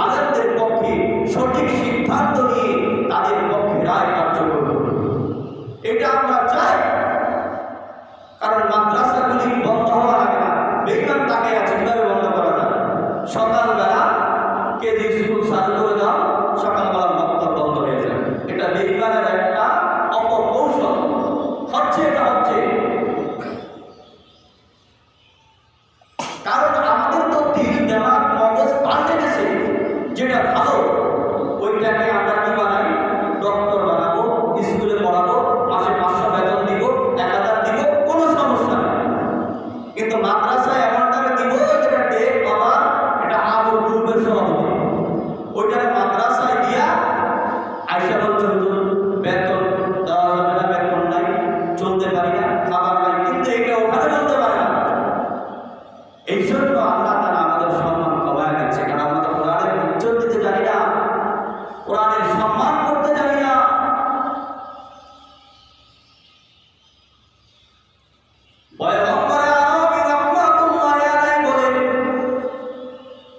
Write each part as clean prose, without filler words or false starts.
আলেমদের পক্ষে সঠিক সিদ্ধান্ত নিয়ে তাদের পক্ষে রায় কার্যকর করবে। এটা আমরা চাই, কারণ মাদ্রাসাগুলি বন্ধ হওয়ার আগে না বেকার তাকে আছে কিভাবে বন্ধ করা যায়। সকালবেলা কেজি স্কুল চালু করে দাও, সকালবেলা মক্তব বন্ধ হয়ে যায়। এটা বেকারের একটা অপকৌশল হচ্ছে, এটা হচ্ছে। কারণ আমাদের তো দিল দেমাগ মগজ পাল্টে গেছে, যেটা ভালো ওইটাকে আমরা কি বানাই, ডক্টর বানাবো, স্কুলে পড়াবো, মাসে 500 বেতন দিব, 1000 দিব, কোনো সমস্যা নেই। কিন্তু মাদ্রাসায় এমনটাকে দিব যেটা ডেট বাবা, এটা আবুল গ্রুপের সভাপতি, ওইটারে মাদ্রাসায় দিয়া আইসা বলছে বেতন দেওয়া যাবে না, বেতন নাই, চলতে পারি না, খাবার নাই, কিন্তু এটা ওখানে বলতে পারে না। এই জন্য আল্লাহ তাআলা আমাদের সম্মান কমায় দিচ্ছে, কারণ আমরা তো কোরআনের ইজ্জত দিতে জানি না, কোরআনের সম্মান করতে জানি না। পয়গম্বর আরবি রাহমাতুল্লাহি আলাইহি বলেন,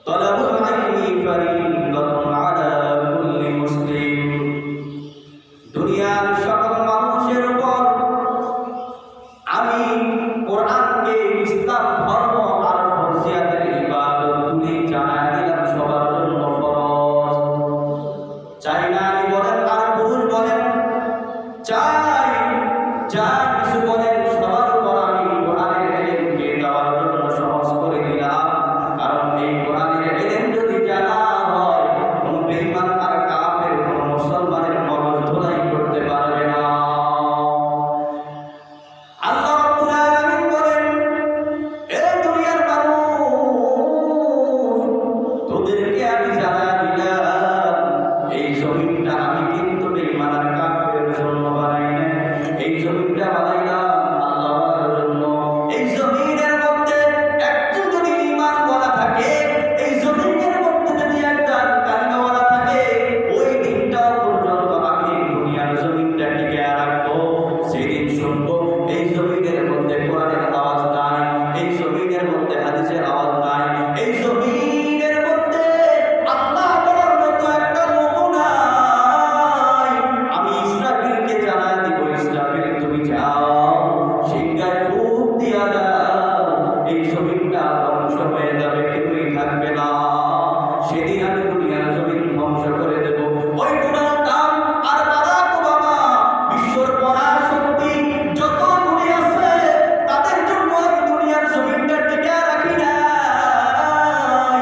তালাবুল ইলমি ফারিদাতুন আলা কুল্লি মুসলিম। দুনিয়ার সকল মানুষের উপর আমি কোরআনকে, ইসলাম ধর্ম আর ফরজিয়াতের ইবাদত তুলি জানায় দিলাম সবার জন্য ফরজ। চাই নারী বলেন আর পুরুষ বলেন, চাই যা কিছু বলেন, সবার উপর আমি কোরআনের ইলমকে দেওয়ার জন্য সহজ করে দিলাম। কারণ এই কোরআনের ইলম যদি জানা হয়, কোন বেঈমান আর কাফের কোন মুসলমানের মগজ ধোলাই করতে পারবে না। আল্লাহ রাব্বুল আলামিন বলেন, এ দুনিয়ার মানুষ, তোদেরকে আমি জানাই দিলাম এই জমিনটা আমি কিন্তু বেঈমান আর কাফেরের জন্য বানাই না, এই জমিনটা বানাইলাম আল্লাহর জন্য। এই জমিনের মধ্যে একজন যদি ঈমান ওয়ালা থাকে, এই জমিনের মধ্যে যদি একজন কালিমা ওয়ালা থাকে, ওই দিনটা পর্যন্ত আমি দুনিয়ার জমিনটা টিকে রাখবো। সেদিন শুনবো এই জমিনের মধ্যে কোরআনের আওয়াজ নাই, এই জমিনের মধ্যে হাদিসের আওয়াজ নাই, এই জমিনের মধ্যে আল্লাহ বলার মতো একটা লোক নাই। আমি ইসরাফিলকে জানাই দিব, ইসরাফিল তুমি যাও, সিংহায় ফুঁক দিয়া দাও, এই জমিনটা ধ্বংস হয়ে যাবে, কেউই থাকবে না। সেদিন আমি দুনিয়ার জমিন ধ্বংস করে দেব। ওই ডোনাল্ড ট্রাম্প আর বারাক ওবামা, বিশ্বর পরাশক্তি যতগুলি আছে, তাদের জন্য আমি দুনিয়ার জমিনটা টিকে রাখি নাই।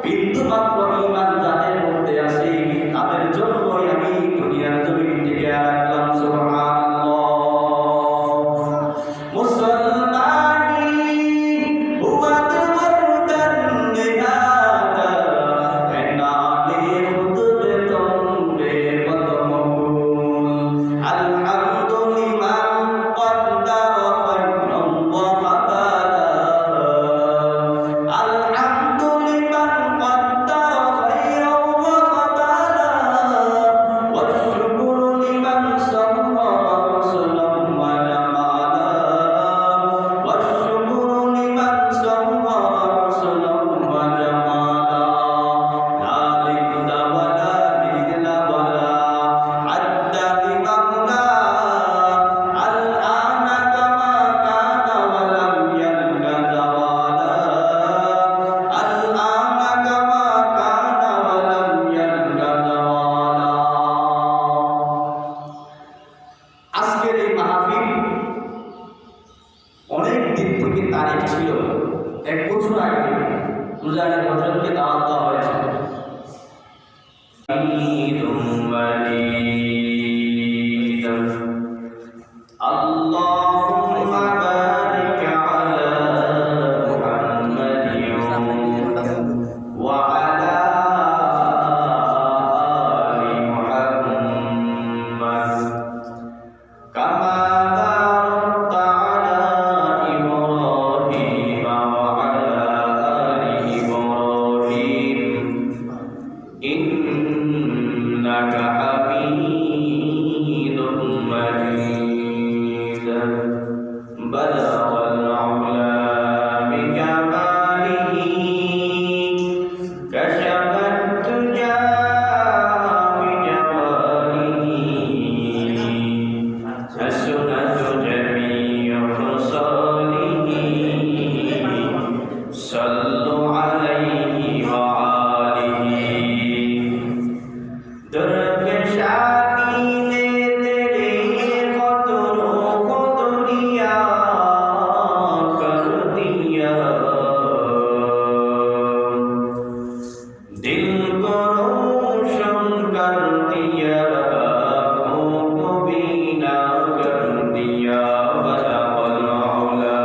বিন্দু মাত্র ঈমান যাদের মধ্যে আছে, তাদের জন্যই আমি দুনিয়ার জমিন টিকে রাখলাম। সুবহানাল্লাহ। মুসলমানি হুয়া তুরদান নিহাদা दिल को रोशन कर दिया, आँखों को बीना कर दिया, बजा बलौला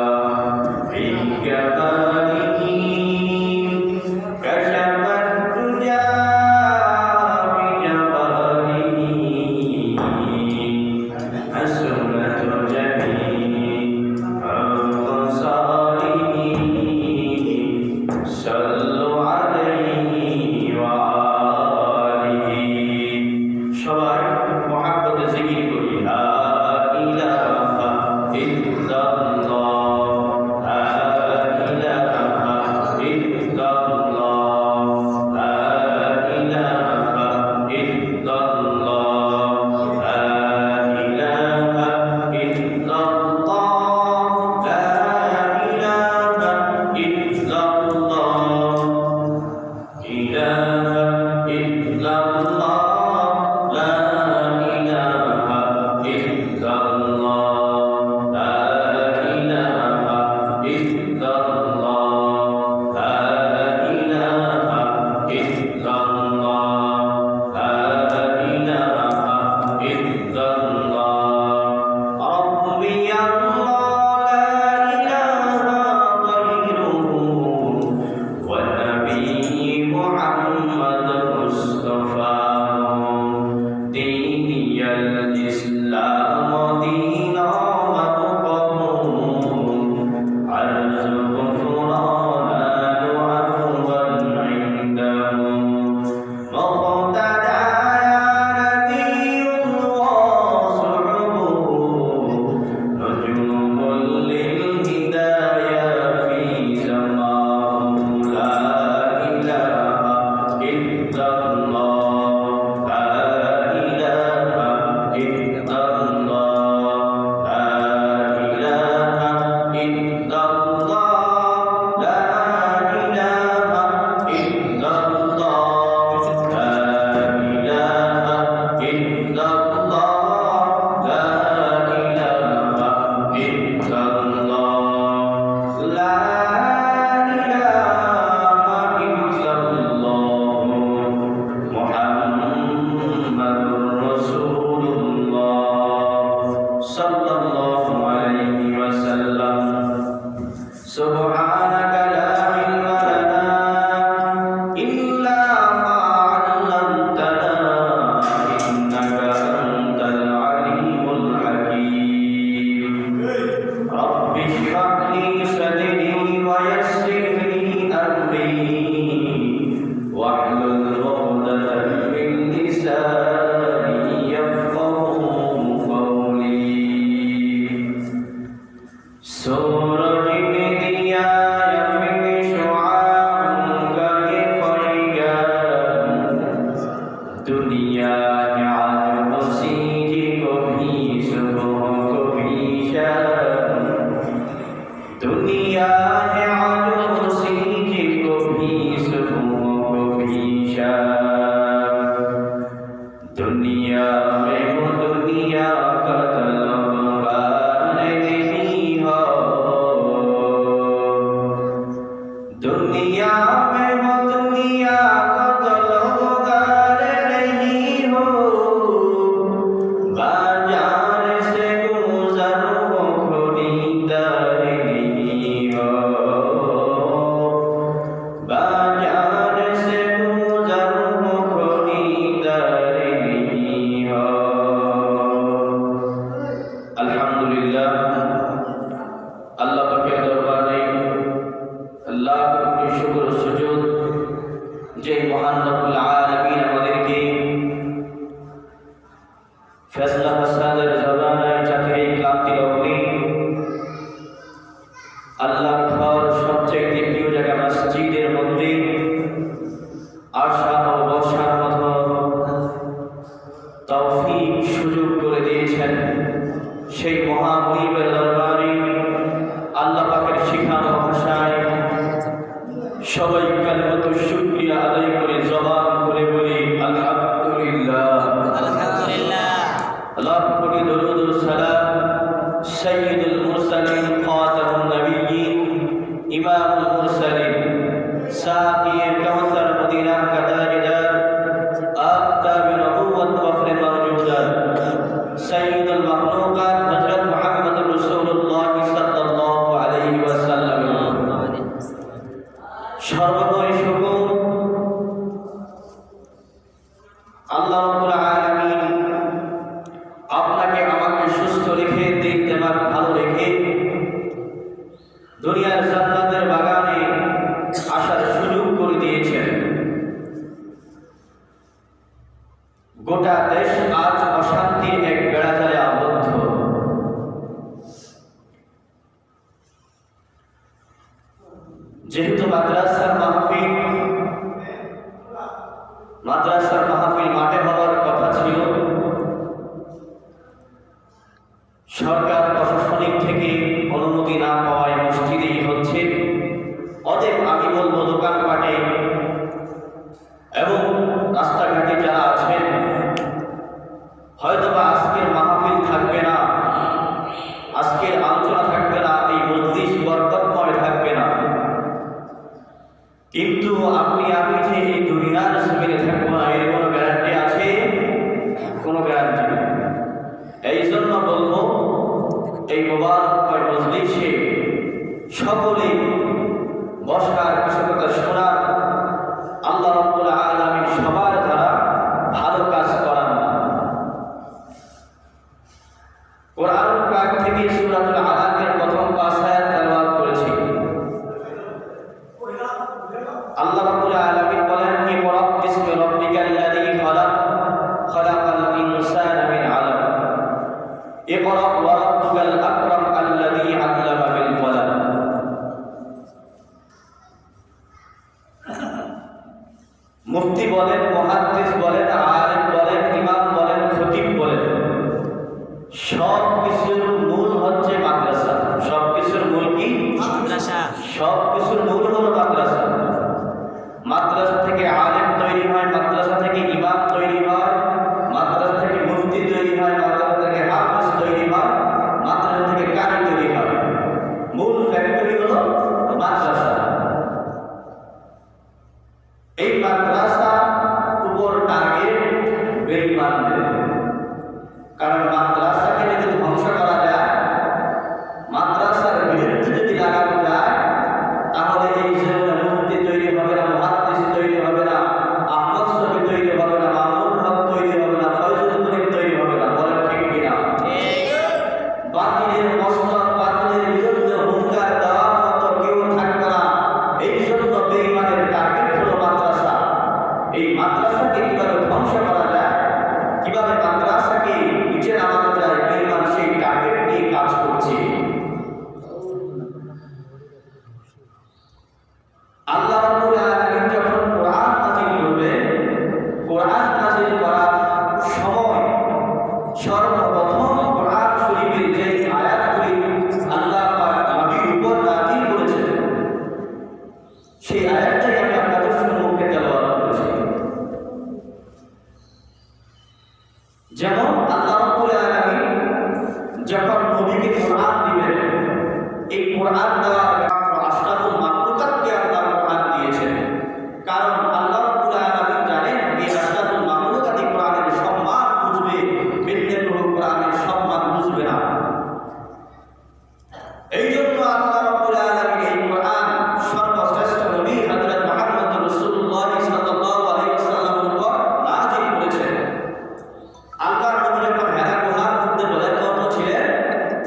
बिकमालिही कशफत तुजा बिजमालिही हसनत जमील अबसारिही सल्लु अलैहि व आलिही। সবাই মুহাব্বতে জিকির করি, লা ইলাহা ইল্লাল্লাহ, লা ইলাহা ইল্লাল্লাহ, লা ইলাহা ইল্লাল্লাহ, লা ইলাহা ইল্লাল্লাহ, লা ইলাহা ইল্লাল্লাহ, ইলাহা ইল্লাল্লাহ, লা ইলাহা ইল্লাল্লাহ, লা ইলাহা ইল্লাল্লাহ, লা ইলাহা ইল্লাল্লাহ, লা ইলাহা ইল্লাল্লাহ। রব্বি আল্লাহ লা ইলাহা গায়রুহু ওয়া নবিয়্যি মুহাম্মদ মুস্তাফা দীনিয়াল ইসলাম দীনা মাবকাহু Arzu ফুরানা Afwan ইনদাহু মুqtada ya nabiyullah su'buhu nujumul lil hidayah fi zamahu la ilaha illallah, la ilaha illallah, la ilaha illallah, la ilaha illallah, la ilaha illallah, la ilaha illallah, la ilaha illallah, Muhammadur Rasulullah sallallahu alaihi wasallam. Subhanaka la ilma lana illa ma 'allamtana innaka antal alimul hakim. Rabbi shrah li sadri wa yassir li amri wahlul 'uqdatan min lisani yafqahu qawli. सूरज ने दिया या फिर शुआउंगा ये फरेगा, दुनिया है आज उसी को भी सुबह को भी शाम, दुनिया है आज उसी को भी सुबह को भी शाम। दुनिया में वो दुनिया का तलबगार नहीं हो, दुनिया में वो दुनिया का तलबगार नहीं हो, बाजार से गुजर वो खरीदार नहीं हो, बाजार से गुजर वो खरीदार नहीं हो। अल्हम्दुलिल्लाह, अल्लाह पाकेर दरबारे लाख कोटी शुक्र ও সুজুদ যে মহান রব্বুল আলামিন আমাদেরকে ফয়সালা ফাসাদের জমানায় চাকরি ক্লান্তি লগ্নে আল্লাহর ঘর সবচেয়ে প্রিয় জায়গা মসজিদের মধ্যে আসা ও বসার মতো তৌফিক সুযোগ করে দিয়েছেন। সেই মহামনিবের দরবারে আল্লাহ পাকের শিখানো ভাষায় সবাই কালিমাতুশ শুকরিয়া আদায় করে জবান করে বলি আলহামদুলিল্লাহ। আলহামদুলিল্লাহ। লাখ কোটি দরুদ ও সালাম সাইয়্যিদুল মুরসালিন খাতামুন নবিয়্যিন ইমামুল মুরসালিন সাকিয়ে কাউসার মদিনা كتاجدار آفتاب نبوة فخر موجودات سيد المخلوقات حضرت محمد رسول الله صلى الله عليه وسلم সর্বোপরি শুকর আল্লাহ রাব্বুল আলামিন আপনাকে আমাকে সুস্থ রেখে দিন দিমাগ ভালো রেখে দুনিয়ার জান্নাতের বাগানে আসার সুযোগ করে দিয়েছেন। গোটা দেশ আজ অশান্তির এক বেড়াজালে আবদ্ধ। যেহেতু মাদ্রাসার মাহফিল মাঠে হওয়ার কথা ছিল, সরকার প্রশাসনিক থেকে অনুমতি না পাওয়ায় মসজিদেই হচ্ছে। অতএব আমি বলবো দোকানপাটে এবং রাস্তাঘাটে যারা আছেন হয়তোবা আজকের মাহফিল থাকবে না, আজকের আলোচনা থাকবে না, এই মজলিস বরকতময় থাকবে না, কিন্তু আমি যে এই দুনিয়ার জমিনে থাকবো না এর কোনো গ্যারান্টি আছে? কোনো গ্যারান্টি নেই। এই জন্য বলবো এই মোবারক মজলিসে সকলে বসার, কিছু কথা শোনার, আল্লাহ রাব্বুল আলামিন সবার দ্বারা ভালো কাজ করান। কোরআন পাক থেকে সূরাতুল আলাকের প্রথম 5 আয়াত তেলাওয়াত করেছি। আল্লাহ রাব্বুল আলামিন বলেন, ইকরা বিসমি রাব্বিকাল্লাযী খালাক খালাকাল ইনসানা মিন আলাক ইকরা ওয়া রাব্বুকাল আকরাম আল্লাযী আল্লামা বিল কলম। মুফতি বলেন, মুহাদ্দিস বলেন, আলেম বলেন, ইমাম বলেন, খতিব বলেন, সব কিছুর মূল হচ্ছে মাদ্রাসা। সব কিছুর মূল কি? মাদ্রাসা। সব কিছুর মূল হলো মাদ্রাসা। মাদ্রাসা থেকে আলেম তৈরি হয়, মাদ্রাসা থেকে ইমাম তৈরি হয়, মাদ্রাসা থেকে মুফতি তৈরি হয়, মাদ্রাসা থেকে হাফেজ তৈরি হয়, মাদ্রাসা থেকে কারি তৈরি হয়। মূল ফ্যাক্টরি হলো মাদ্রাসা। এই মাদ্রাসা উপর টার্গেট বেঈমানদের। কারণ মাদ্রাসাকে যদি ধ্বংস করা যায়, মাদ্রাসার বিরুদ্ধে যদি লাগানো যায়, তাহলে এই জীবনে মুফতি তৈরি হবে না, মুহাদ্দিস তৈরি হবে না, আহমদ শফি তৈরি হবে না, মামুন হক তৈরি হবে না, ফয়জুল করিম তৈরি হবে না। বলেন ঠিক কিনা? বাতিলের মসনদ, বাতিলের বিরুদ্ধে হুঙ্কার দেওয়ার মতো কেউ থাকবে না। এই জন্য বেঈমানের টার্গেট হলো মাদ্রাসা। এই মাদ্রাসাকে কিভাবে ধ্বংস করা যায়, কিভাবে মাদ্রাসাকে নিচে নামানো যায়, বেঈমান সেই টার্গেট নিয়ে কাজ করছে। আল্লাহ রাব্বুল আলামিন যখন কোরআন নাযিল করবে, কোরআন নাযিল করার সময় সর্বপ্রথম কোরআন শরীফের যে আয়াতগুলি আল্লাহ পাক নবীর উপর নাযিল করেছেন, সেই আয়াতটাই আমি আপনাদের সম্মুখে তেলাওয়াত করেছি। যেমন আল্লাহ রাব্বুল আলামিন যখন নবীকে কোরআন দিবেন, এই কোরআন দেওয়ার আশরাফুল মাখলুকাতকে আল্লাহ কোরআন দিয়েছেন। কারণ আল্লাহ রাব্বুল আলামিন জানেন এই আশরাফুল মাখলুকাত কোরআনের সম্মান বুঝবে, বিদ্যানুর কোরআনের সম্মান বুঝবে না। এই জন্য আল্লাহ রাব্বুল আলামিন এই কোরআন সর্বশ্রেষ্ঠ নবী হযরত মুহাম্মদ রাসূলুল্লাহ সাল্লাল্লাহু আলাইহি ওয়াসাল্লামের উপর নাযিল করেছেন। আল্লাহর নবী যখন হেরা গুহার মধ্যে বলায়মান ছিলেন,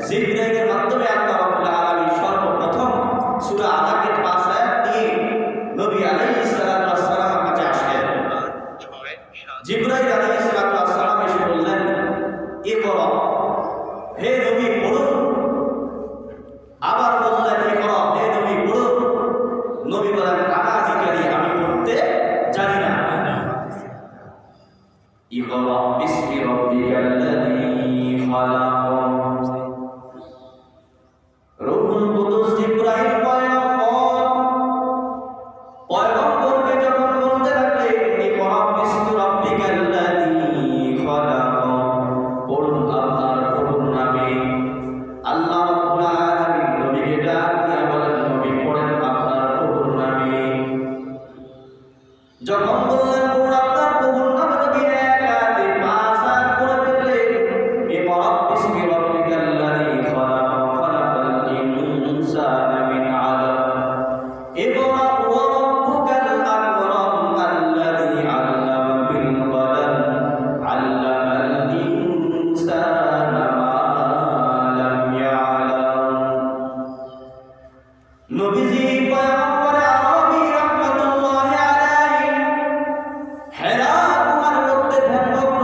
জিবরাইলের মাধ্যমে আল্লাহ রাব্বুল আলামিন সর্বপ্রথম সূরা আলাকের 5 আয়াত নিয়ে নবী আলাইহিস সালাতু ওয়াস সালামের কাছে আসলেন। জিবরাইল আলাইহিস সালাতু ওয়াস সালাম এসে বললেন, ইকরা, হে নবী পড়ুন। আবার বললেন, ইকরা, হে নবী পড়ুন। নবী বলেন, কানা জিকারি, আমি পড়তে জানি না। ইকরা বিসমি রাব্বিকাল্লাযী খালাক। রূহুল কুদুস জিবরাইল পয়গম্বরকে যখন বলতে লাগলেন, ইকরা বিসমি রাব্বিকাল্লাযী খালাক, পড়ুন আপনার প্রভুর নামে। আল্লাহ রাব্বুল আলামিন নবীকে ডাক দিয়ে বলেন, নবী পড়েন আপনার প্রভুর নামে। যখন বললেন কোন আপনার কবুল নামে নবী একাতে 5 করে ফেললেন ইকরা বিসমি রাব্বিকাল্লাযী খালাক খালাকাল ইনসানা মিন আলাক ইকরা ওয়া রাব্বুকাল আকরাম আল্লাযী আল্লামা বিল কলম আল্লামাল ইনসানা মা লাম ইয়ালাম নবীজি পয়গম্বর আরবি রাহমাতুল্লাহি আলাইহি হেরা গুহার মধ্যে ধ্যানমগ্ন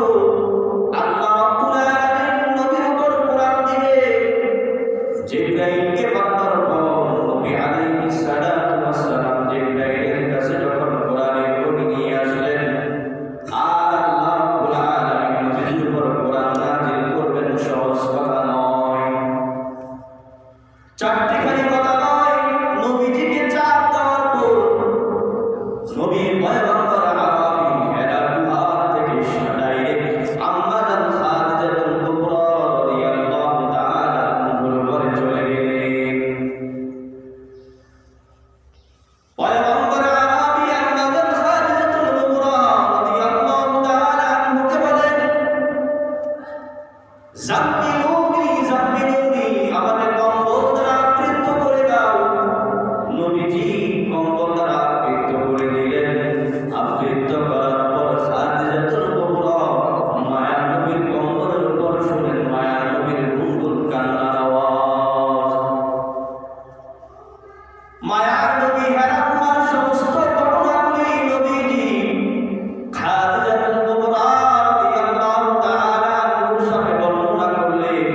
আল্লাহ রাব্বুল আলামিন নবীর উপর কোরআন দিবে জিবরাইলকে পাঠানোর পর নবী আলাইহিস সালাতু ওয়াস সালাম জিবরাইলের কাছে যখন কোরআনের বই নিয়ে আসলেন আর আল্লাহ রাব্বুল আলামিন নবীর উপর কোরআন নাযিল করবেন সহজ কথা নয় চারটিখানি কথা নয় নবীজিকে চাপ দেওয়ার পর নবী পয়গম্বর আরবি হেরা গুহার থেকে ডাইরেক্ট আম্মা জান খাদিজাতুল কুবরা রাদিয়াল্লাহু তাআলা আনহার ঘরে চলে গেলেন পয়গম্বর আরবি আম্মা জান খাদিজাতুল কুবরা রাদিয়াল্লাহু তাআলা আনহাকে বলেন জাম্মিলুনি আমাকে কম্বল দ্বারা আবৃত করে দাও নবীজি কম্বল দ্বারা আবৃত করে দিলেন আবৃত করার পর খাদিজাতুল কুবরা মায়ার নবীর কম্বলের উপর শুনেন মায়ার নবীর গুনগুন কান্নার আওয়াজ মায়ার নবী হেরা গুহার সমস্ত ঘটনাগুলি নবীজি খাদিজাতুল কুবরা রাদিয়াল্লাহু তাআলা আনহার সাথে বর্ণনা করলেন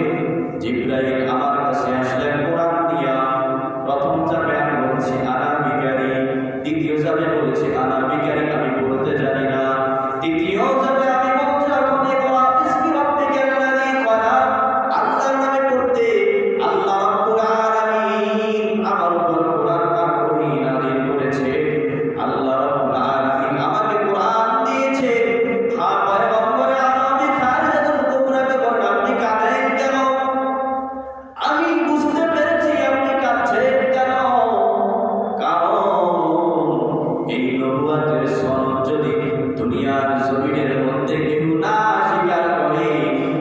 জিবরাইল আমার কাছে আসলেন কোরআন দিয়া প্রথম চাপে আমি বলছি আনা বিকারি দ্বিতীয় চাপে বলছি আনা বিকারি আমি বলতে জানি না তৃতীয় চাপে আমি বলছি যখন ইকরা বিসমি রাব্বিকাল্লাযী খালাক আল্লাহর নামে পড়তে আল্লাহ রাব্বুল আলামিন আমার উপর কোরআন আগ্রহী নাযিল করেছে আল্লাহ রাব্বুল আলামিন আমাকে কোরআন দিয়েছে হ্যাঁ পয়গম্বর আরবি খাদিজাতুল কুবরাকে বলেন আপনি কাঁদেন কেন আমি বুঝতে পেরেছি আপনি কাঁদছেন কেন কারণ এই নবুয়তের সনদ যদি দুনিয়ার জমিনের মধ্যে কেউ না স্বীকার করে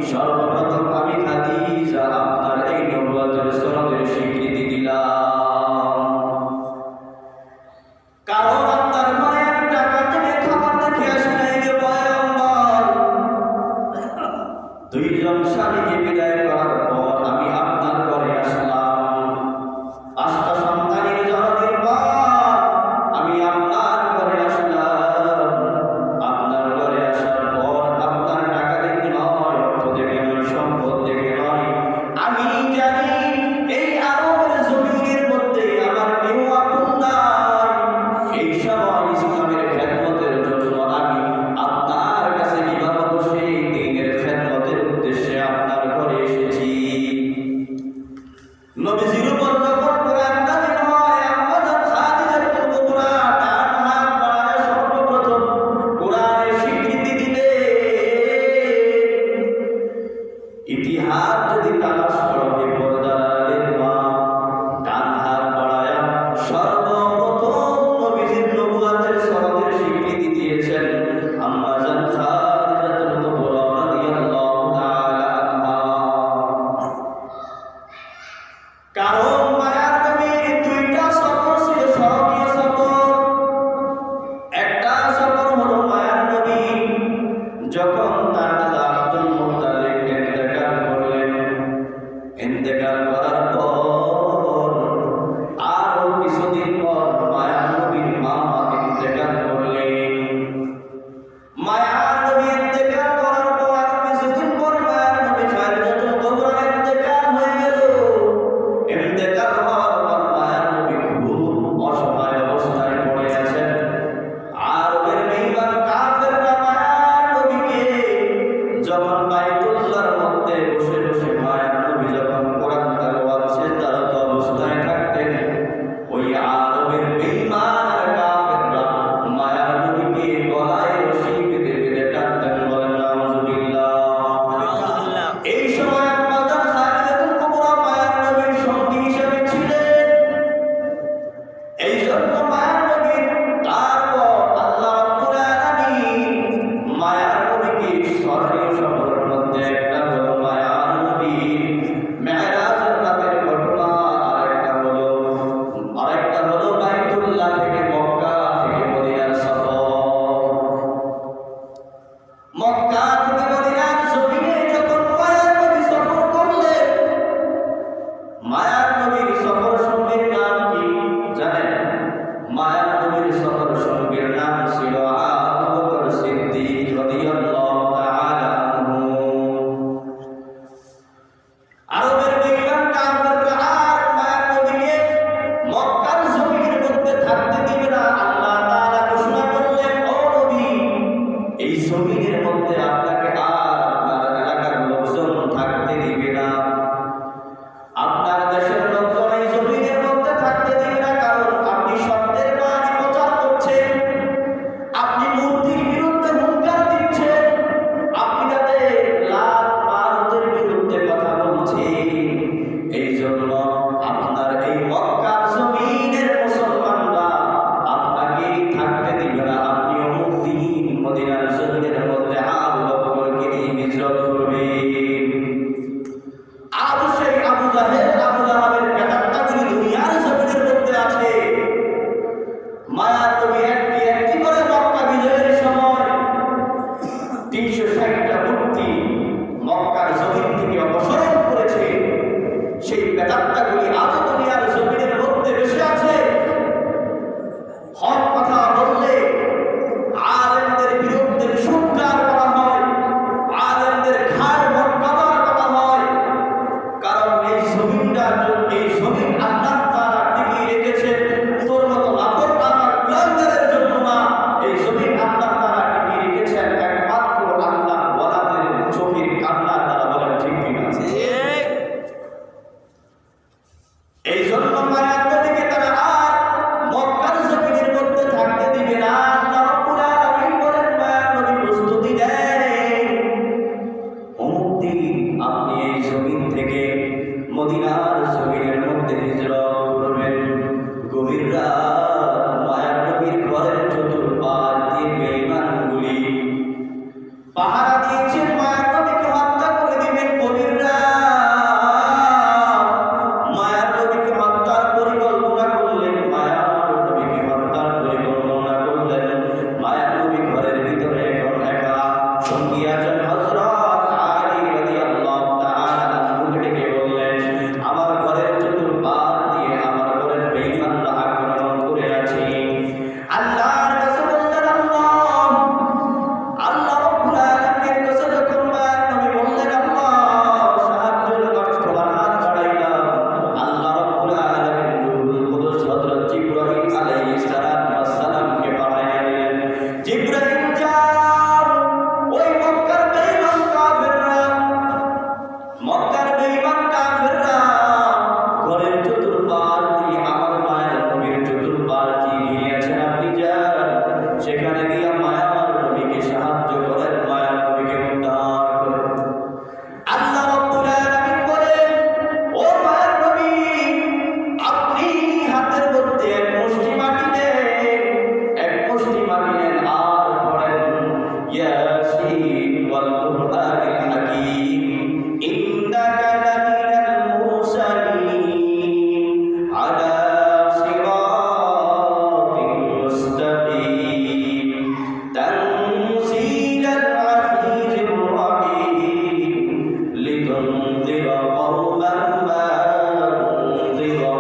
সর্বপ্রথম আমি খাদিজা আপনার এই নবুয়তের সনদের স্বীকৃতি দিলাম কারণ আপনার ঘরে আমি টাকা থেকে খাবার দেখে আসি নাই গে পয়গম্বর দুইজন স্বামীকে বিদায় করার পর আমি আপনার ঘরে আসলাম 5টা সন্তানের জন্মের পর আমি আপনার ঘরে আসলাম আপনার ঘরে আসার পর জমিনের মধ্যে আপনাকে আর আপনার এলাকার লোকজন থাকতে দিবে না, আপনার দেশের লোকজন এই জমিনের মধ্যে থাকতে দিবে না। কারণ আপনি সত্যের বাণী প্রচার করছেন, আপনি মূর্তির বিরুদ্ধে হুঙ্কার দিচ্ছেন, আপনি তাদের লাত মানতের বিরুদ্ধে কথা বলছেন। এই জন্য আপনার এই মক্কার জমিনের মুসলমানরা আপনাকে থাকতে দিবে না। আপনি অমুক দিন মদিনার জমিনের মধ্যে আবু বকরকে নিয়ে হিজরত করবেন। আজ সেই আবু জাহেল আবু লাহাবের প্রেতাত্মাগুলি দুনিয়ার জমিনের মধ্যে আছে। মায়ার নবী একটি করে মক্কা বিজয়ের সময় 360টা মূর্তি মক্কার জমিন থেকে অপসারণ করেছে। সেই প্রেতাত্মাগুলি আজও দুনিয়ার জমিনের মধ্যে বসে আছে। হক কথা বললে আলেমদের বিরুদ্ধে সুৎকার করা হয়, আলেমদের ঘাড় মক্কাবার করা হয়। কারণ এই জমিনটা, এই জমিন আল্লাহ তাআলা টিকিয়ে রেখেছেন তোর মতো নাফরমান আর গুলামদের জন্য না। এই জমিন আল্লাহ তাআলা টিকিয়ে রেখেছেন একমাত্র আল্লাহ ওয়ালাদের চোখের কান্না দ্বারা। বলেন ঠিক কিনা? এই জন্য মায়ার নবীকে তারা আর মক্কার জমিনের মধ্যে থাকতে দিবে না। আল্লাহ রাব্বুল আলামিন বলেন, মায়ার নবী প্রস্তুতি দেন, অমুক দিন আপনি এই জমিন থেকে মদিনার জমিনের মধ্যে হিজরত করবেন। গভীর রাত মায়ার নবীর ঘরের চতুর্পাশ দিয়ে বেঈমানগুলি পাহারা দিয়েছেন, মায়ার নবীকে হত্যা করে দিবেন। গভীর রাত মায়ার নবীকে হত্যার পরিকল্পনা করলেন, মায়ার নবীকে হত্যার পরিকল্পনা করলেন। মায়ার নবী ঘরের ভিতরে এখন একা, সঙ্গী আছেন হযরত আলী রাদিয়াল্লাহু তাআলা আনহু। ডেকে বললেন, আমার ঘরের চতুর্পাশ দিয়ে আমার ঘরের বেঈমানরা আক্রমণ করে আছে। আল্লাহর কাছে বললেন, আল্লাহ রাব্বুল আলামিনের কাছে যখন মায়ার নবী বললেন, আল্লাহ সাহায্যের কষ্টবার হাত বাড়াইলাম। আল্লাহ রাব্বুল আলামিন রূহুল কুদুস হযরত জিবরাইল আলাইহিস সালামকে পাঠাইয়া দিলেন। জিবরাইল যাও, ওই মক্কার বেঈমান কাফেররা ঘরের চতুর্পাশ দিয়ে আমার মায়ের নবীর চতুর্পাশ দিয়ে ঘিরে আছেন, আপনি যান, সেখানে গিয়ে মায়ার নবীকে সাহায্য করেন, মায়ার নবীকে উদ্ধার করেন। আল্লাহ রাব্বুল আলামিন বলেন, ও মায়ার নবী, আপনি হাতের মধ্যে এক মুষ্টি মাটি নেন, এক মুষ্টি মাটি নেন আর পড়েন, ইয়াসিন ওয়াল কুরআনিল হাকীম ইন্নাকা লামিনাল মুরসালিন আলা সিরাতিন মুস্তাকিম তানজিলাল আজিজির রাহিম লিতুনযিরা কওমান মা উনযিরা।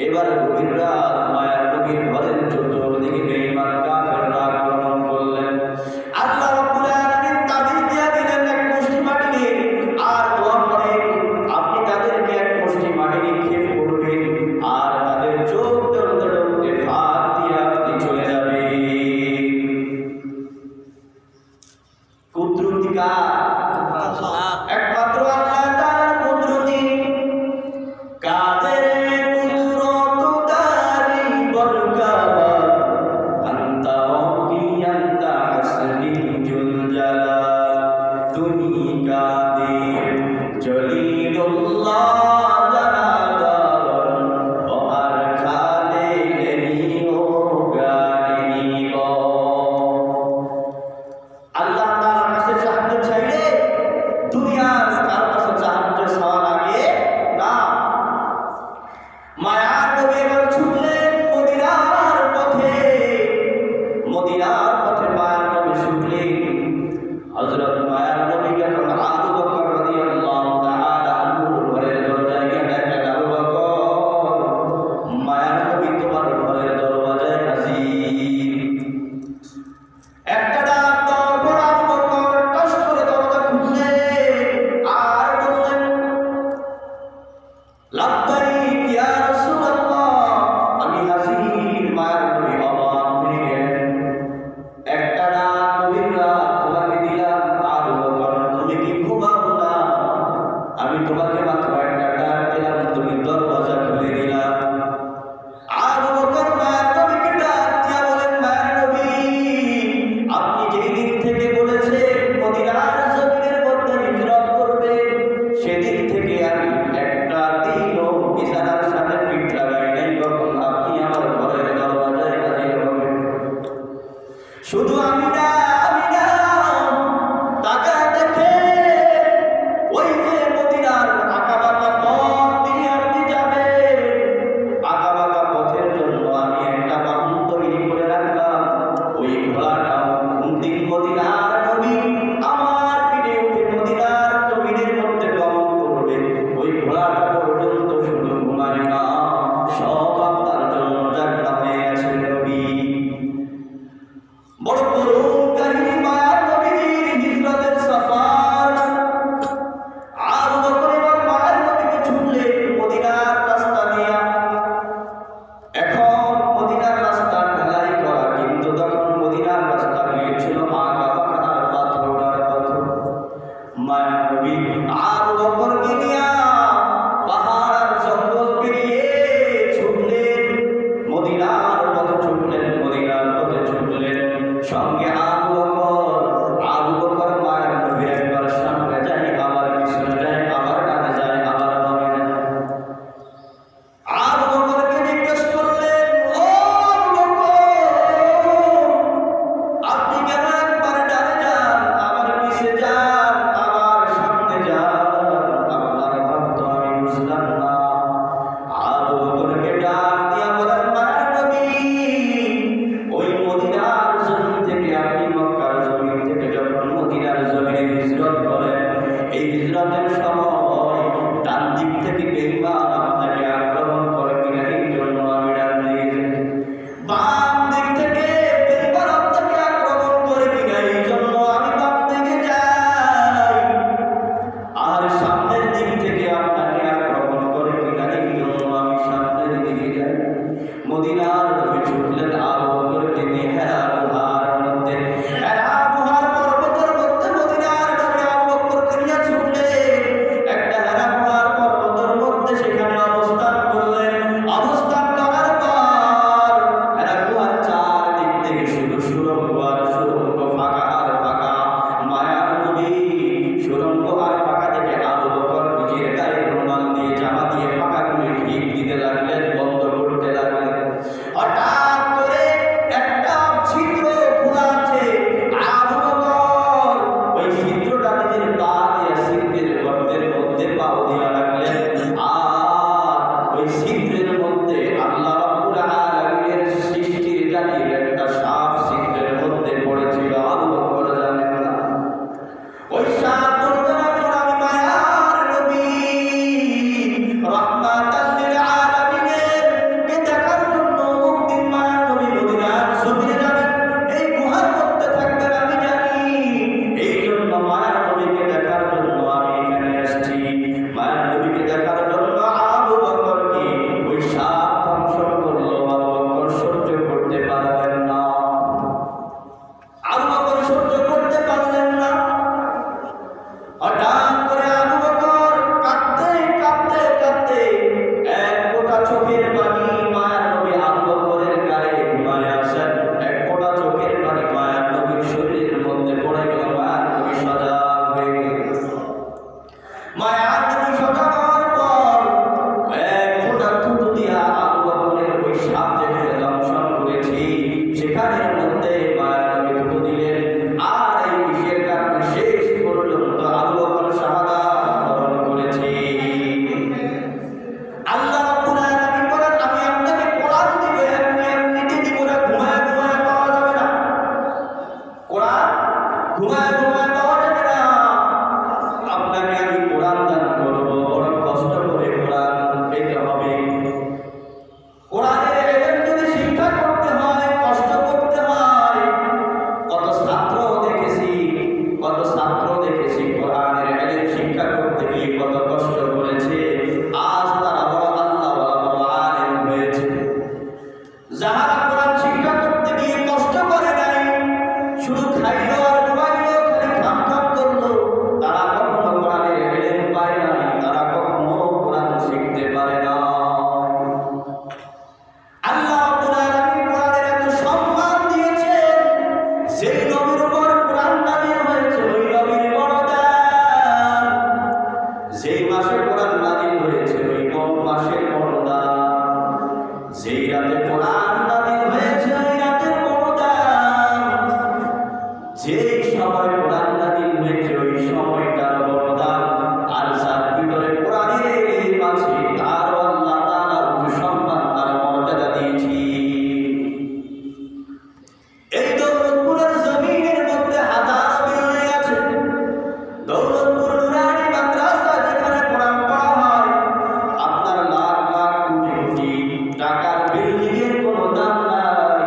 এবার গভীর রাত মায়ার নবীর ঘরের চতুর্দিকে বেঈমান কাফেররা আক্রমণ করলেন। আল্লাহ রাব্বুল আলামিন তাবিজ দিয়া দিলেন, এক মুষ্টি মাটি নিয়ে আর দোয়া করেন, আপনি তাদেরকে এক মুষ্টি মাটি নিক্ষেপ করবেন আর তাদের চোখ ডলতে ডলতে ফাঁক দিয়ে আপনি চলে যাবেন। কুদরতি কার? একমাত্র আল্লাহ তাআলার কুদরতি। কাদের কুদরত দারি বরকাবা আনতা রব্বি আনতা হাসবি জুল জালাল। তুমি কাদের জলিলুল্লাহ জানাদার ওমার খালেক নিও গানিব। আল্লাহ তাআলার কাছে সাহায্য চাইলে দুনিয়ার কারো কাছে সাহায্য চাওয়া লাগে না। মায়ার নবী এবার ছুটলেন মদিনার পথে। মদিনার পথে মায়ার নবী ছুটলেন। হযরত মায়ার নবী যখন আবু বকর রাদিয়াল্লাহু তাআলা আনহুর ঘরের দরজায় গিয়ে দেখলেন, আবু বকর, মায়ার নবী তোমার ঘরের দরজায় হাজির। একটা ডাক দেওয়ার পর আবু বকর টস করে দরজা খুললেন আর বললেন, লাব্বাইক ইয়া রাসূলুল্লাহ, আমি হাজির। মায়ার নবী অবাক হয়ে গেলেন। একটা ডাক শুধু আমি না টাকা দেখে ওই যে মদিনার আঁকাবাঁকা পথ তিনি আপনি যাবেন, আঁকাবাঁকা পথের জন্য আমি একটা বাহন তৈরি করে রাখলাম। ওই ঘোড়াটা কোনদিন মদিনার নবী আমার পিঠে উঠে মদিনার জমিনের মধ্যে গমন করবে, ওই ঘোড়াটা পর্যন্ত শুধু ঘুমায় না, সব আপনার জন্য জাগ্রত হয়ে আছে নবী। বড় করুণ কাহিনী মায়ার নবীর হিজরতের সফর। আবু বকর এবার মায়ার নবীকে ছুটলেন মদিনার রাস্তা দিয়া। এখন মদিনার রাস্তা ঢালাই করা, কিন্তু তখন মদিনার রাস্তা হয়েছিল আঁকাবাঁকা আর পাথর। মায়ার নবী আবু বকরকে নিয়া পাহাড় আর জঙ্গল পেরিয়ে ছুটলেন মদিনার পথে, ছুটলেন সঙ্গে আবু বকর মায়ের নবী একবার সামনে যায়, আবার পিছনে যায়, আবার ডানে যায়, আবার বামে যায়। আবু বকরকে জিজ্ঞেস করলেন, ও আবু বকর, আপনি কেন একবার ডানে যান, আবার পিছে যান, আবার সামনে যান? আপনার ভাব তো আমি বুঝলাম না। আবু বকরকে ডাক দিয়া বলেন, মায়ের নবী, ওই মদিনার জমিন থেকে আপনি মক্কার জমিন থেকে যখন মদিনার জমিনে হিজরত করেন, এই হিজরতের সময় ডান দিক থেকে বেঈমান আপনাকে আক্রমণ করে কিনা, এই জন্য আমি ডান দিকে যাই। বাম দিক থেকে বেঈমান আপনাকে আক্রমণ করে কিনা, এই জন্য আমি বাম দিকে যাই। আর সামনের দিক থেকে আপনাকে আক্রমণ করে কিনা, এই জন্য আমি সামনের দিকে যাই। মদিনার নবী ছুটলেন আবু বকরকে নিয়ে হেরা গুহার মধ্যে, হেরা গুহার পর্বতের মধ্যে মদিনার নবী আবু বকরকে নিয়ে ছুটলেন একটা হেরা গুহার পর্বতের মধ্যে, সেখানে অবস্থান করলেন। অবস্থান করার পর হেরা গুহার চারদিক থেকে শুধু সুড়ঙ্গ আর সুড়ঙ্গ, ফাঁকা আর ফাঁকা। মায়ার নবী সুড়ঙ্গ আর ফাঁকা থেকে আবু বকর নিজের গায়ে রুমাল দিয়ে জামা দিয়ে ফাঁকাগুলি ঠিক দিতে লাগলেন, বন্ধ করতে লাগলেন। হঠাৎ করে একটা ছিদ্র খোলা আছে, আবু বকর ওই ছিদ্রটা নিজের পা দিয়ে ছিদ্রের গর্তের মধ্যে পাও দিয়া রাখলেন। আর ওই ছিদ্রের মধ্যে আল্লাহ রাব্বুল আলামিনের সৃষ্টির জাতির একটা সাপ ছিদ্রের মধ্যে পড়েছিল, আবু বকর জানেন না। ওই সাপ বলতে লাগলো, আমি মায়ার নবী রাহমাতাল লিল আলামিনের কে দেখার জন্য মুক্তির মায়ার নবী মদিনার জমিনে যাবেন, এই গুহার মধ্যে থাকবেন আমি জানি। এই জন্য মায়ার নবীকে দেখার জন্য আমি এখানে এসেছি। মায়ার নবীকে দেখার জন্য আবু বকরকে ওই সাপ ধ্বংস করলো, আবু বকর সহ্য করতে পারলেন না। আবু বকর সহ্য করতে পারলেন না। হঠাৎ করে আবু বকর কাঁদতে কাঁদতে কাঁদতে এক ফোঁটা চোখের পানি মায়ার নবী আবু বকরের গায়ে ঘুমায় আসেন। এক ফোঁটা চোখের পানি মায়ার নবীর শরীরের মধ্যে পড়ে গেল। মায়ার নবী সজাগ হয়ে গেল। মায়ার নবী সজাগ হওয়ার পর এক ফোঁটা থুতু দিয়া আবু বকরের ওই সাপ যেখানে দংশন করেছি সেখানের মধ্যে মায়ার নবী থুতু দিলেন। আর এই বিষের কারণে শেষ পর্যন্ত আবু বকর শাহাদাত বরণ করেছে। আল্লাহ রাব্বুল আলামিন বলেন, আমি আপনাকে কোরআন দিব, এমনিতে দিব না, ঘুমায় ঘুমায় পাওয়া যাবে না। কোরআন ঘুমায় ঘুমায় পাওয়া যাবে না। আপনাকে আমি কোরআন দান করবো, বড় কষ্ট করে কোরআন পেতে হবে। কোরআনের ইলম যদি শিক্ষা করতে হয়, কষ্ট করতে হয়। কত ছাত্র দেখেছি কোরআনের ইলম শিক্ষা করতে গিয়ে কত কষ্ট করেছে, আজ তারা বড় আল্লাহওয়ালা, বড় আলেম হয়েছে। যারা কোরআন শিক্ষা করতে গিয়ে কষ্ট করে নাই, শুধু খাইলো আর ঘুমাইলো, যে সময় কোরআন নাযিল হয়েছে ওই সময়টার বরদান আর যার ভিতরে কোরআনের ইলম আছে তার আল্লাহ তাআলা উচ্চ সম্মান আর মর্যাদা দিয়েছি। এই দৌলতপুরের জমিনের মধ্যে হাজার বিল্ডিং আছে। দৌলতপুর নুরানি মাদ্রাসা যেখানে কোরআন পড়া হয় আপনার লাখ লাখ কোটি কোটি টাকার বিল্ডিং এর কোনো দাম নাই।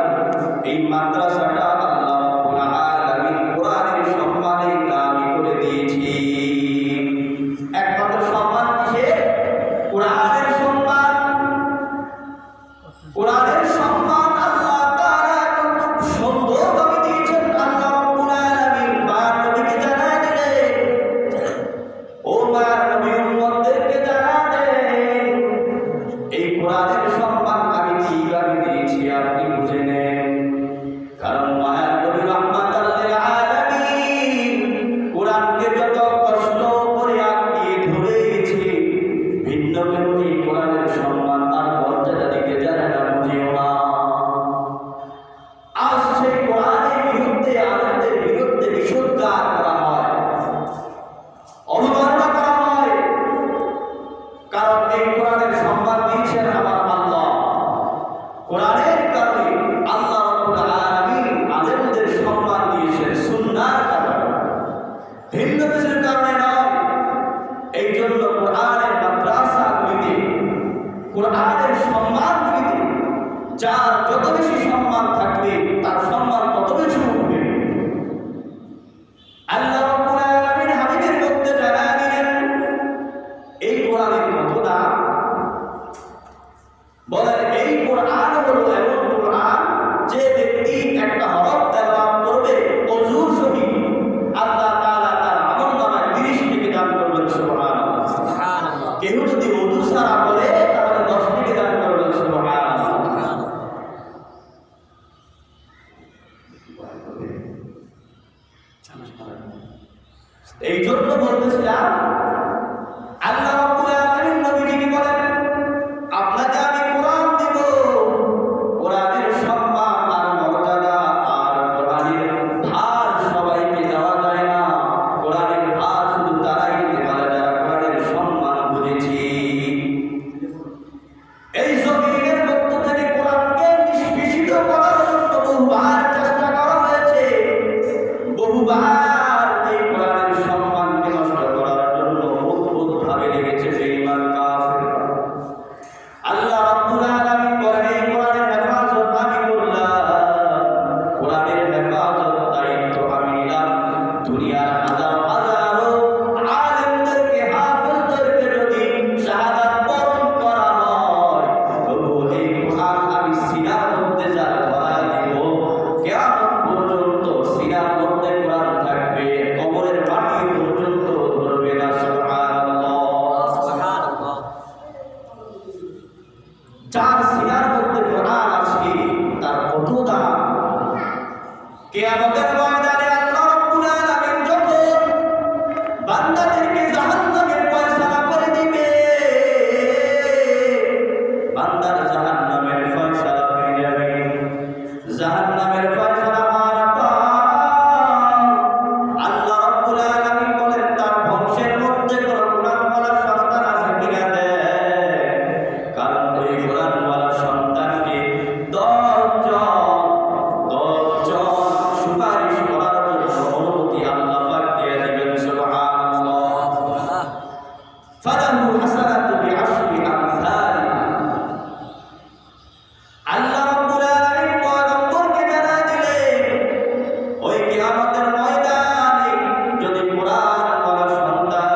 এই মাদ্রাসাটা আল্লাহ রাব্বুল আলামিন কোরআনের সম্মানে দামি করে দিয়েছি। একমাত্র সম্মান কিসের? কোরআনের সম্মান। কোরআনের সম্মান আল্লাহ তাআলা সুন্দরভাবে দিয়েছেন। আল্লাহ রাব্বুল আলামিন মার নবীকে জানায় দিলেন, ও মার নবী উম্মতদেরকে জানায় দেন এই কোরআনের সম্মান আমি কিভাবে দিয়েছি আপনি বুঝে নেন। কারণ মায়ার নবী রাহমাতাল লিল আলামিন কোরআনকে যত কষ্ট করে আঁকড়িয়ে ধরেছে ভিন্ন কেউ এই কোরআনের সম্মান আর মর্যাদা দিতে জানে না, বুঝেও না। আজ সেই কোরআনের বিরুদ্ধে আলেমদের বিরুদ্ধে বিষোদ্গার করা হয়, অবমাননা করা হয়। কারণ এই কোরআনের সম্মান দিয়েছেন আমার আল্লাহ। কোরআনের কারণে আল্লাহ রাব্বুল আলামিন আলেমদের সম্মান দিয়েছেন সুন্নাহর কারণে, ভিন্ন কিছুর কারণে নয়। এই জন্য কোরআনের মাদ্রাসাগুলিতে কোরআনের সম্মানগুলিতে যার যত বেশি সম্মান থাকবে তার সম্মান তত বেশি উঠবে। আল্লাহ রাব্বুল আলামিন হাবিবের মধ্যে জানায় দিলেন এই কোরআনের কত দাম। বলেন এই কোরআন হলো এমন কোরআন যে ব্যক্তি একটা হরফ তেলাওয়াত করবে ওযুর সহিত আল্লাহ তাআলা তার আমলনামায় 30 নেকি দান করবেন। সুবহানাল্লাহ, সুবহানাল্লাহ। কেউ যদি ওযু ছাড়া করে তাহলে 10 নেকি দান করবেন। সুবহানাল্লাহ। এই জন্য বলতেছিলাম আল্লাহ রাব্বুল আলামিন নবীজিকে বলেন আপনাকে আমি কোরআন দেব। কোরআনের সম্মান আর মর্যাদা আর কোরআনের ভার সবাইকে দেওয়া যায় না। কোরআনের ভার শুধু তারাই দিতে পারে যারা কোরআনের সম্মান বুঝেছে। এই জমিনের মধ্য থেকে কোরআনকে নিষ্পেষিত করার জন্য বহুবার চেষ্টা করা হয়েছে, বহুবার এই কোরআনের সম্মানকে নষ্ট করার জন্য অদ্ভুতভাবে লেগেছে বেঈমান কাফেররা। আল্লাহ রাব্বুল আলামিন বলেন এই কোরআনের হেফাজত আমি করলাম, কোরআনের হেফাজত দায়িত্ব আমি নিলাম। দুনিয়ার হাজার হাজারো আলেমদেরকে হাফেজদেরকে যদি শাহাদাত বরণ করা হয় তবু এই কোরআন আমি সিনার মধ্যে যার ধরায় দিব, কিয়ামত পর্যন্ত সিনার মধ্যে কোরআন থাকবে, কবরের মাটি পর্যন্ত ধরবে না। সুবহানাল্লাহ, সুবহানাল্লাহ। যার সিনার মধ্যে কোরআন আছে তার কত দাম। কিয়ামতের ময়দানে আল্লাহ রাব্বুল আলামিন যখন বান্দাদেরকে জাহান্নামের ফয়সালা করে দিবে, বান্দার জাহান্নামের ফয়সালা হয়ে যাবে। জাহান্নামের ফয়সালা হওয়ার পর আল্লাহ রাব্বুল আলামিন বলেন তার বংশের মধ্যে কোনো কোরআনওয়ালা সন্তান আছে কিনা দেখ। কারণ ওই কোরআনওয়ালা সন্তানকে 10 জন সুপারিশ করার জন্য অনুমতি আল্লাহ পাক দিয়ে দিবেন। সুবহানাল্লাহ। ফালাহু হাসানাতু বিআশরি আমসালিহা। আল্লাহ রাব্বুল আলামিন পয়গম্বরকে জানায় দিলেন ওই কিয়ামতের ময়দানে যদি কোরআনওয়ালা সন্তান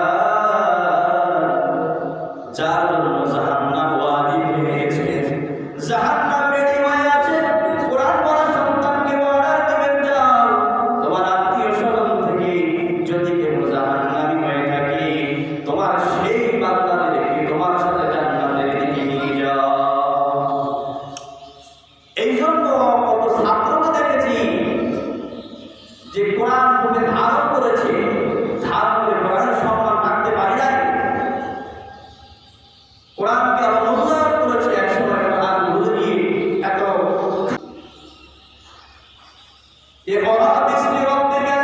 যার জন্য জাহান্নাম ওয়াজিব হয়ে গেছে, জাহান্নাম রেডি হয়ে আছে, কোরআন পড়া সন্তানকে অর্ডার দিবেন যাও তোমার আত্মীয় স্বজন থেকে যদি কেউ জাহান্নামী হয়ে থাকে তোমার সেই বান্দাদেরকে তোমার সাথে জান্নাতের দিকে নিয়ে যাও। এই জন্য কত ছাত্রকে দেখেছি যে কোরআন বুকে ধারণ করেছে, ধারণ করে কোরআনের সম্মান রাখতে পারি নাই, কোরআনকে অবমূল্যায়ন করেছে। একসময় কোরআন ভুলে গিয়ে এত এ ওরা বিসমি রব্বিকা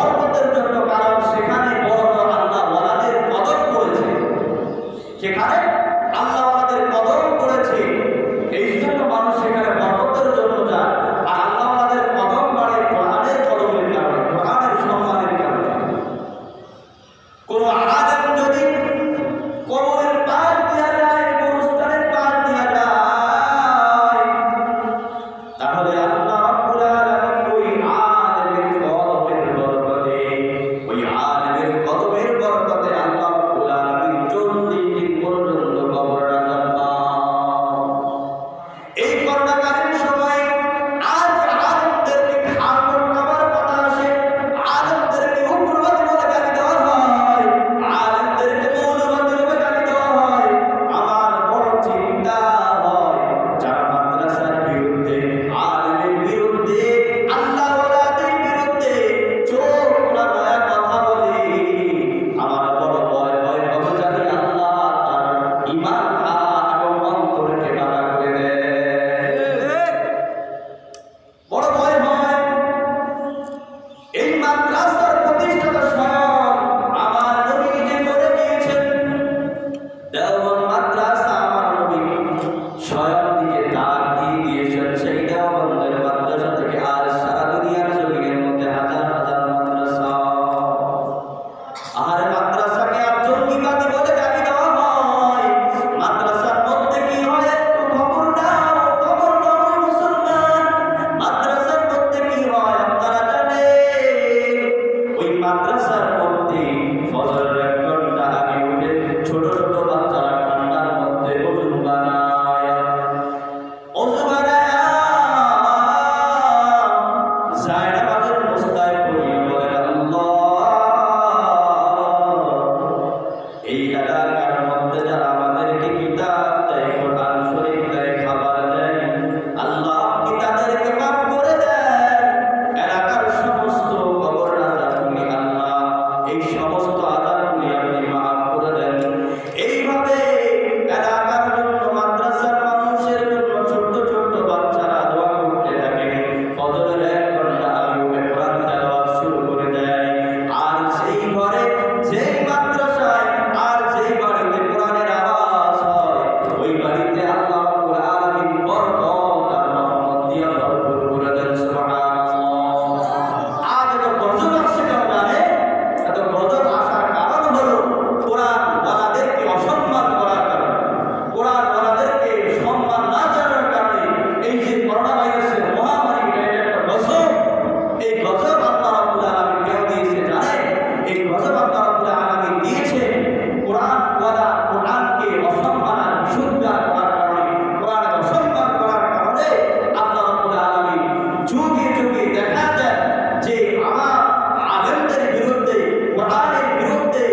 বরকতের জন্য, কারণ সেখানে বড় বড় আল্লাহ ওয়ালাদের কদম পড়েছে, সেখানে আল্লাহ ওয়ালাদের কদম পড়েছে। এই জন্য মানুষ সেখানে বরকতের জন্য যায়। আর আল্লাহ ওয়ালাদের কদম বাড়ে কোরআনের কদমের কারণে, কোরআনের সম্মানের কারণে। কোন আলেম যদি কবরের পার দিয়া যায়, কবরস্থানের পার দিয়া যায়, তাহলে আল্লাহ রাব্বুল আলামিন ওই আলেমের কদমের বরকতে, ওই আলেমের কদমের বরকতে আল্লাহ রাব্বুল আলামিন 40 দিন পর্যন্ত কবর আযাব পান। এই করোনাকালীন সময়ে আজ আলেমদেরকে খাবার খাবার কথা আসে, আলেমদেরকে উগ্রবাদী বলে গালি দেওয়া হয়, আলেমদেরকে মৌলবাদী বলে গালি দেওয়া হয়। আমার বড় চিন্তা হয়, যারা মাদ্রাসার বিরুদ্ধে, আলেমের বিরুদ্ধে, আল্লাহ ওয়ালাদের বিরুদ্ধে চোখ লাগায়া কথা বলে, আমার বড় ভয় হয় কবে জানি আল্লাহ তার ঈমান এবং অন্তরকে কাটা করে দেয়। বড় ভয় হয়। এই মাদ্রাসার প্রতিষ্ঠাতা স্বয়ং আমার নবী নিজে করে দিয়েছেন। দেওবন্দ মাদ্রাসা আমার নবী স্বয়ং নিজে দান দিয়ে দিয়েছেন। সেই দেওবন্দের মাদ্রাসা থেকে আজ সারা দুনিয়ার জমিনের মধ্যে হাজার হাজার মাদ্রাসা। আর মাদ্রাসাকে আর জঙ্গিবাদী বলে গালি দেওয়া হয়। মাদ্রাসার মধ্যে কি হয় একটু খবর নাও, খবর নাও মুসলমান। মাদ্রাসার মধ্যে কি হয় আপনারা জানেন? ওই মাদ্রাসার মধ্যে ফজরের 1 ঘন্টা আগে উঠে ছোট ছোট বাচ্চারা ঠান্ডার মধ্যে ওযু বানায়, ওযু বানায় জায়নামাজের মুস্তায় পড়িয়ে বলেন আল্লাহ, এই এলাকার মধ্যে যারা আমাদেরকে কিতাব দেয়, কোরআন শরীফ দেয়, খাবার দেয়, আল্লাহ আপনি তাদেরকে মাফ করে দেন। এলাকার সমস্ত কবর আযাবগুলি আল্লাহ, এই সমস্ত আযাবগুলি আপনি মাফ করে দেন। এইভাবে এলাকার জন্য, মাদ্রাসার মানুষের জন্য ছোট্ট ছোট্ট বাচ্চারা দোয়া করতে থাকে। ফজরের 1 ঘন্টা আগে উঠে কোরআন তেলাওয়াত শুরু করে দেয়। আর সেই ঘরে, যেই মাদ্রাসায় আর যেই বাড়িতে কোরআনের আওয়াজ হয়, ওই বাড়িতে আল্লাহ রাব্বুল আলামিন বরকত আর রহমত দিয়ে ভরপুর করে দেন। সুবহানাল্লাহ। আজ এত গজব আসছে কেন? এত গজব আসার কারণ হলো কোরআন ওয়ালাদেরকে অসম্মান করার কারণে, কোরআন ওয়ালাদেরকে সম্মান না জানার কারণে। এই যে করোনা ভাইরাসের মহামারী, এটা একটা গজব। এই গজব আল্লাহ রাব্বুল আলামিন কেন দিয়েছে জানেন? এই গজব আল্লাহ রাব্বুল আলামিন দিয়েছে কোরআন ওয়ালা, কোরআনকে অসম্মান আর বিশুদ্ধার করার কারণে, কোরআনের অসম্মান করার কারণে আল্লাহ রাব্বুল আলামিন যুগে যুগে দেখা যায় যে আমার আলেমদের বিরুদ্ধে, কোরআনের বিরুদ্ধে,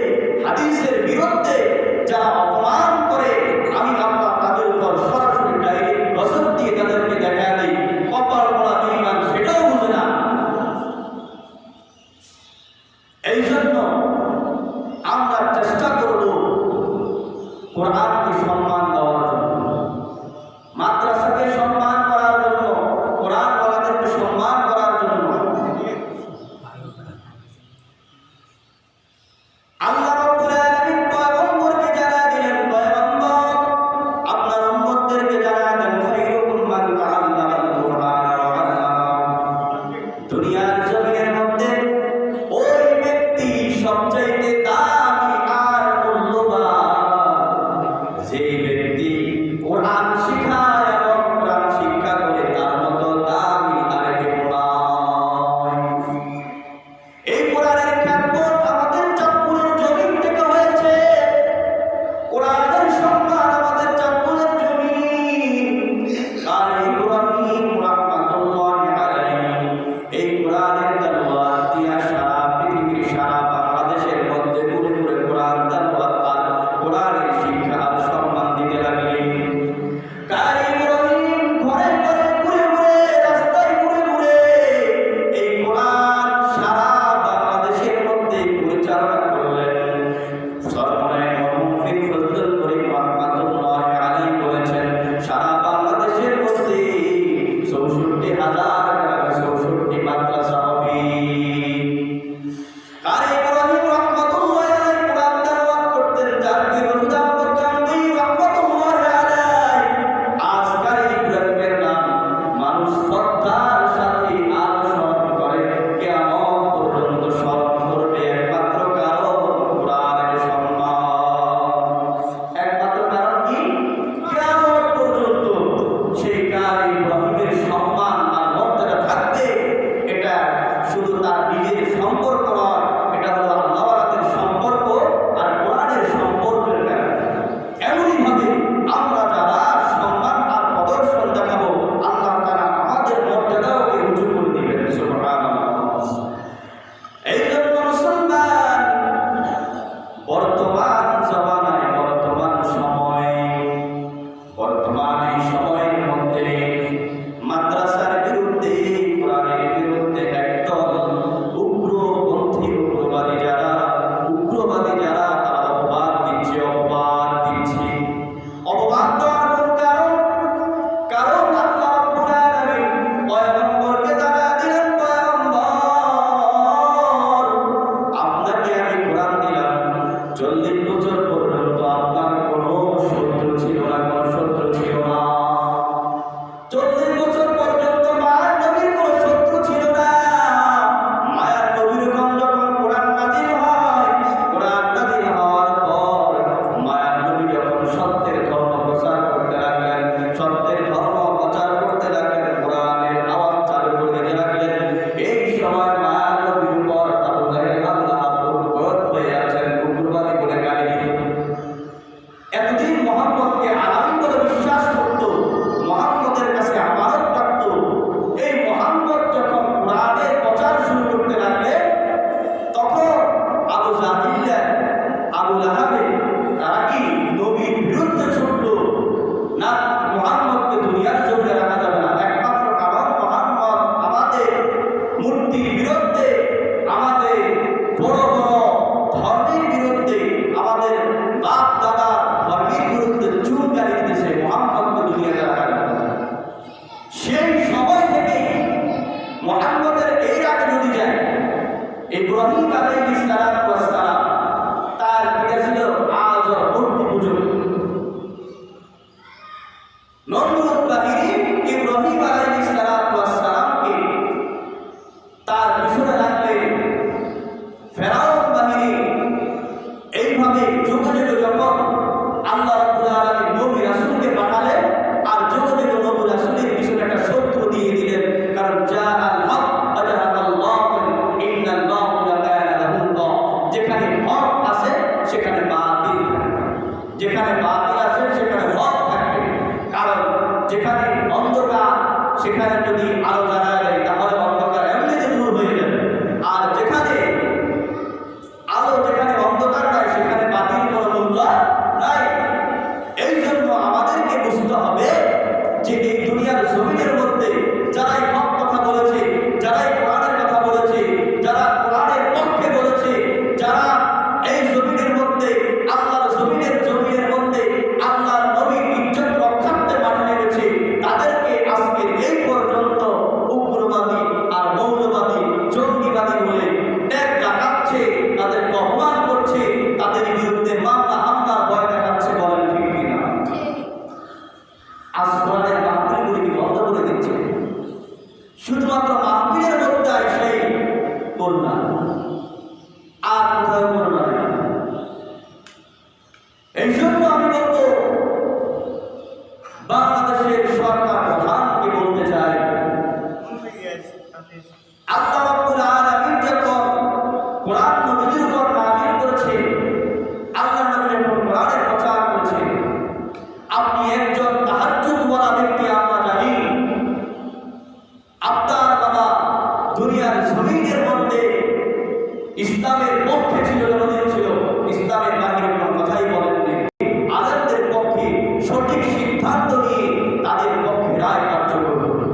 হাদিসের বিরুদ্ধে যারা অপমান করে, আমি আল্লাহ তাদের উপর সরাসরি ডাইরেক্ট গজব দিয়ে তাদেরকে দেখা দিই। কপাল পোড়া বেঈমান সেটাও বুঝে না। এই জন্য আমরা চেষ্টা করব কোরআনকে সম্মান দেওয়ার জন্য, মাদ্রাসাকে সম্মান করার জন্য, কোরআন ওয়ালাদেরকে সম্মান করার জন্য। আল্লাহ রাব্বুল আলামিন পয়গম্বরকে জানায় দিলেন, পয়গম্বর আপনার উম্মতদেরকে জানায় দেন, খায়রুকুম মান তাআল্লামাল কুরআন ওয়া আল্লামাহু। দুনিয়ার জমিনের মধ্যে ওই ব্যক্তি সবচাইতে দামি আর মূল্যবান, যে ব্যক্তি যদি আলো জ্বালায় দেয় তাহলে অন্ধকার এমনিতে দূর হয়ে যাবে। আর যেখানে আলো, যেখানে অন্ধকার নাই, সেখানে বাতির কোনো মূল্য নাই। এই জন্য আমাদেরকে বুঝতে হবে যে এই দুনিয়ার জমিনের মধ্যে যারাই হক কথা বলেছে, যারাই কোরআনের কথা বলেছে, যারা কোরআনের পক্ষে বলেছে, যারা এই জমিনের মধ্যে আল্লাহর জমিনের মধ্যে আল্লাহর নবীর ইজ্জত রক্ষার্থে মাঠে নেমেছে, তাদেরকে আজকে এই পর্যন্ত উগ্রবাদী আর মৌলবাদী জঙ্গিবাদী বলে ট্যাগ লাগাচ্ছে, তাদেরকে অপমান করছে, তাদের বিরুদ্ধে মামলা হামলার ভয় দেখাচ্ছে। বলেন ঠিক কিনা? আজ কোরআনের মাহফিলগুলি বন্ধ করে দিচ্ছে, শুধুমাত্র মাহফিলের মধ্যে সেই করোনা, আর কোথাও করোনা নেই। এই জন্য আমি বলবো, বাংলাদেশের সরকার প্রধানকে বলতে চাই, আল্লাহ রাব্বুল আলামিন যখন কোরআন নবীর উপর নাযিল করেছে, আল্লাহ নবী যখন কোরআনের প্রচার করেছে, আপনি একজন তাহাজ্জুদওয়ালা ব্যক্তি, আমরা জানি আপনার বাবা দুনিয়ার জমিনের মধ্যে ইসলামের পক্ষে ছিল, যতদিন ছিল ইসলামের বাহিরে কোনো কথাই বলেননি। আলেমদের পক্ষে সঠিক সিদ্ধান্ত নিয়ে তাদের পক্ষে রায় কার্যকর করবে,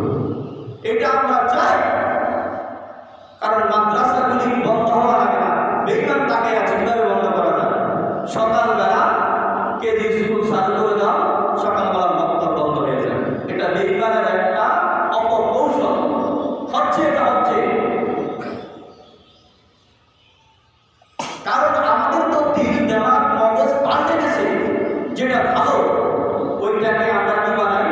এটা আমরা চাই। কারণ মাদ্রাসাগুলি বন্ধ হওয়া লাগে না, বেইমান তাকে আছে, কিভাবে বন্ধ করা যায়? সকালবেলা কেজি স্কুল চালু করে দাও, সকালবেলা মক্তব বন্ধ হয়ে যায়। এটা বেইমানের একটা অপকৌশল হচ্ছে, এটা হচ্ছে। কারণ আমাদের তো দিল দেমাগ মগজ পাল্টে গেছে, যেটা ভালো ওইটাকে আমরা কি বানাই?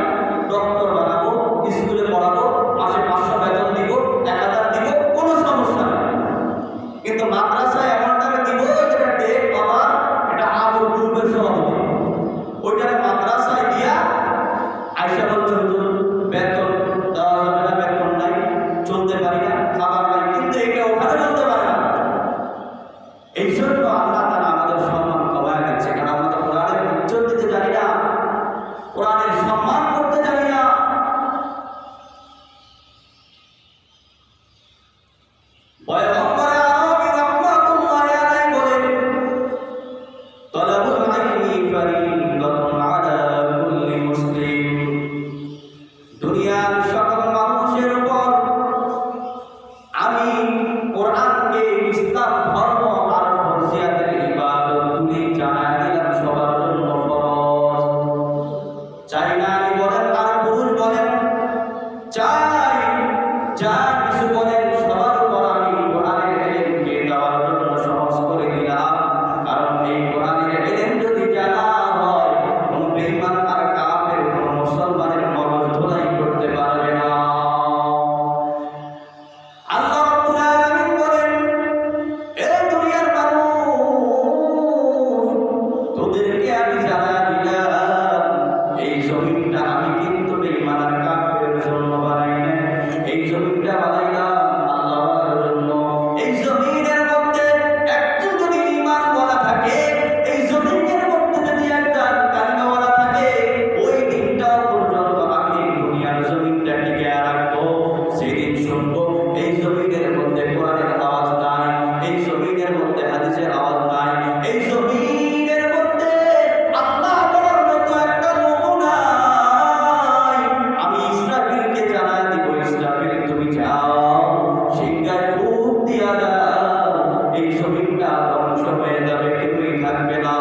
ডক্টর বানাবো, স্কুলে পড়াবো, মাসে 500 বেতন দিব, 1000 দিব, কোনো সমস্যা নেই। কিন্তু মাদ্রাসায় এমন টাকা দিব যেটা ডেট বাবার, এটা আবু গ্রুপের সভাপতি, ওইটাকে মাদ্রাসায় দিয়া আইসা বলছে বেতন দেওয়া যাবে না, বেতন নাই, চলতে পারি না, খাবার নাই, কিন্তু এটা ওখানে বলতে পারে না। এই জন্য আল্লাহ তাআলা আমাদের সম্মান কমায় দিচ্ছে, কারণ আমরা তো কোরআনের ইজ্জত দিতে জানি না, কোরআনের সম্মান করতে জানি না। পয়গম্বর আরবি রাহমাতুল্লাহি আলাইহি বলেন, তালাবুল ইলমি ফারিদাতুন আলা কুল্লি মুসলিম। দুনিয়ার সকল মানুষের উপর আমি কোরআনকে, ইসলাম ধর্ম আর ফরজিয়াতের ইবাদতগুলি জানাই দিলাম সবার জন্য ফরজ। চাই নারী বলেন আর পুরুষ বলেন, চাই যা কিছু বলেন, সবার উপর আমি কোরআনের ইলমকে দেওয়ার জন্য সহজ করে দিলাম। কারণ এই কোরআনের ইলম যদি জানা হয়, কোনো বেঈমান আর কাফের, কোনো মুসলমানের মগজ ধোলাই করতে পারবে না। আল্লাহ রাব্বুল আলামিন বলেন, এ দুনিয়ার মানুষ, তোদেরকে আমি জানাই দিলাম, এই জমিনটা আমি কিন্তু বেঈমান আর কাফেরের জন্য বানাই না, এই জমিনটা বানাইলাম আল্লাহর জন্য। এই জমিনের মধ্যে একজন যদি ঈমানওয়ালা থাকে, এই জমিনের মধ্যে যদি একজন কালিমাওয়ালা থাকে, ওই দিনটা পর্যন্ত আমি দুনিয়ার জমিনটা টিকে রাখবো। সেদিন শুনবো এই জমিনের মধ্যে কোরআনের আওয়াজ নাই, এই জমিনের মধ্যে হাদিসের আওয়াজ নাই, এই জমিনের মধ্যে আল্লাহ বলার মতো একটা লোক নাই। আমি ইসরাফিলকে জানাই দিব, ইসরাফিল তুমি যাও, সিংহায় ফুঁক দিয়া দাও, এই জমিনটা ধ্বংস হয়ে যাবে, কেউই থাকবে না।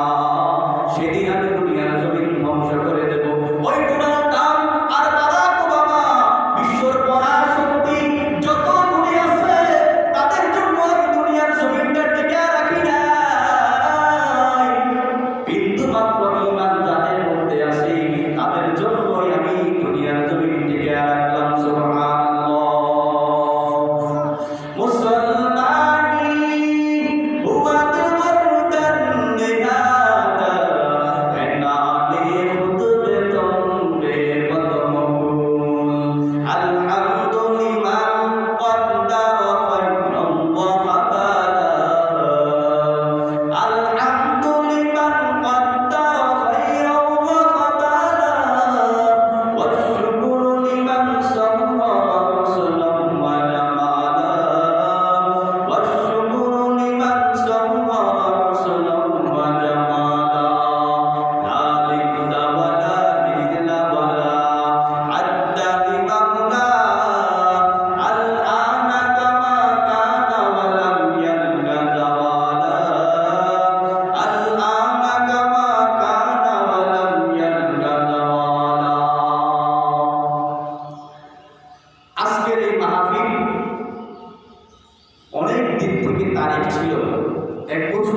সেদিন আমি দুনিয়ার জমিন ধ্বংস করে দেব। ওই ডোনাল্ড ট্রাম্প আর বারাক ওবামা, বিশ্বর পরাশক্তি যত গুণী আছে, তাদের জন্য আমি দুনিয়ার জমিনটা টিকে রাখি নাই। বিন্দুমাত্র ঈমান যাদের মধ্যে আছে, তাদের জন্যই আমি দুনিয়ার জমিন টিকে রাখলাম। সুবহানাল্লাহ। মুসলমানি হুয়া তুরদান নিহা এক বছর